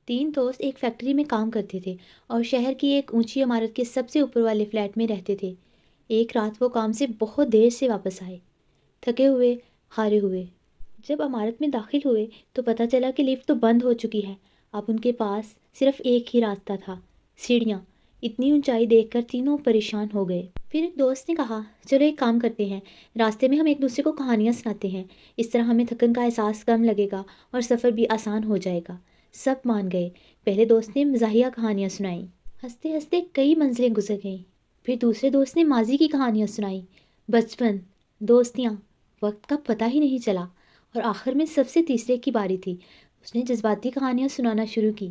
تین دوست ایک فیکٹری میں کام کرتے تھے اور شہر کی ایک اونچی عمارت کے سب سے اوپر والے فلیٹ میں رہتے تھے۔ ایک رات وہ کام سے بہت دیر سے واپس آئے، تھکے ہوئے، ہارے ہوئے۔ جب عمارت میں داخل ہوئے تو پتہ چلا کہ لفٹ تو بند ہو چکی ہے۔ اب ان کے پاس صرف ایک ہی راستہ تھا، سیڑھیاں۔ اتنی اونچائی دیکھ کر تینوں پریشان ہو گئے۔ پھر ایک دوست نے کہا، چلو ایک کام کرتے ہیں، راستے میں ہم ایک دوسرے کو کہانیاں سناتے ہیں، اس طرح ہمیں تھکن کا احساس کم لگے گا اور سفر بھی آسان ہو جائے گا۔ سب مان گئے۔ پہلے دوست نے مزاحیہ کہانیاں سنائیں۔ ہنستے ہنستے کئی منزلیں گزر گئیں۔ پھر دوسرے دوست نے ماضی کی کہانیاں سنائیں، بچپن، دوستیاں، وقت کا پتہ ہی نہیں چلا۔ اور آخر میں سب سے تیسرے کی باری تھی۔ اس نے جذباتی کہانیاں سنانا شروع کی،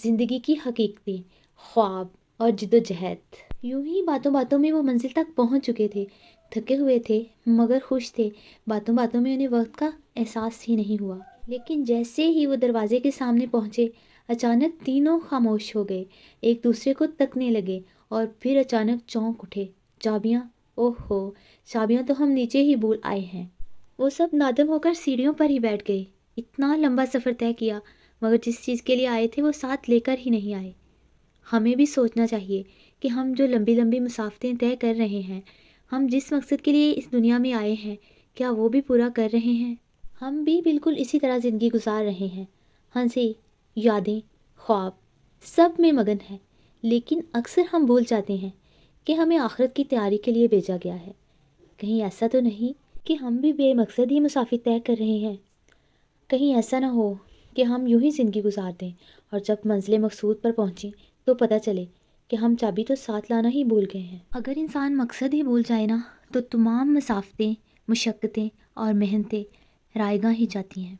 زندگی کی حقیقتیں، خواب اور جد و جہد۔ یوں ہی باتوں باتوں میں وہ منزل تک پہنچ چکے تھے۔ تھکے ہوئے تھے مگر خوش تھے۔ باتوں باتوں میں انہیں وقت کا احساس ہی نہیں ہوا۔ لیکن جیسے ہی وہ دروازے کے سامنے پہنچے، اچانک تینوں خاموش ہو گئے، ایک دوسرے کو تکنے لگے اور پھر اچانک چونک اٹھے۔ چابیاں، اوہ ہو، چابیاں تو ہم نیچے ہی بھول آئے ہیں۔ وہ سب نادم ہو کر سیڑھیوں پر ہی بیٹھ گئے۔ اتنا لمبا سفر طے کیا مگر جس چیز کے لیے آئے تھے وہ ساتھ لے کر ہی نہیں آئے۔ ہمیں بھی سوچنا چاہیے کہ ہم جو لمبی لمبی مسافتیں طے کر رہے ہیں، ہم جس مقصد کے لیے اس دنیا میں آئے ہیں، کیا وہ بھی پورا کر رہے ہیں؟ ہم بھی بالکل اسی طرح زندگی گزار رہے ہیں، ہنسی، یادیں، خواب، سب میں مگن ہیں، لیکن اکثر ہم بھول جاتے ہیں کہ ہمیں آخرت کی تیاری کے لیے بھیجا گیا ہے۔ کہیں ایسا تو نہیں کہ ہم بھی بے مقصد ہی مسافت طے کر رہے ہیں؟ کہیں ایسا نہ ہو کہ ہم یوں ہی زندگی گزار دیں اور جب منزل مقصود پر پہنچیں تو پتہ چلے کہ ہم چابی تو ساتھ لانا ہی بھول گئے ہیں۔ اگر انسان مقصد ہی بھول جائے نا تو تمام مسافتیں، مشقتیں اور محنتیں رائے گاں ہی جاتی ہیں۔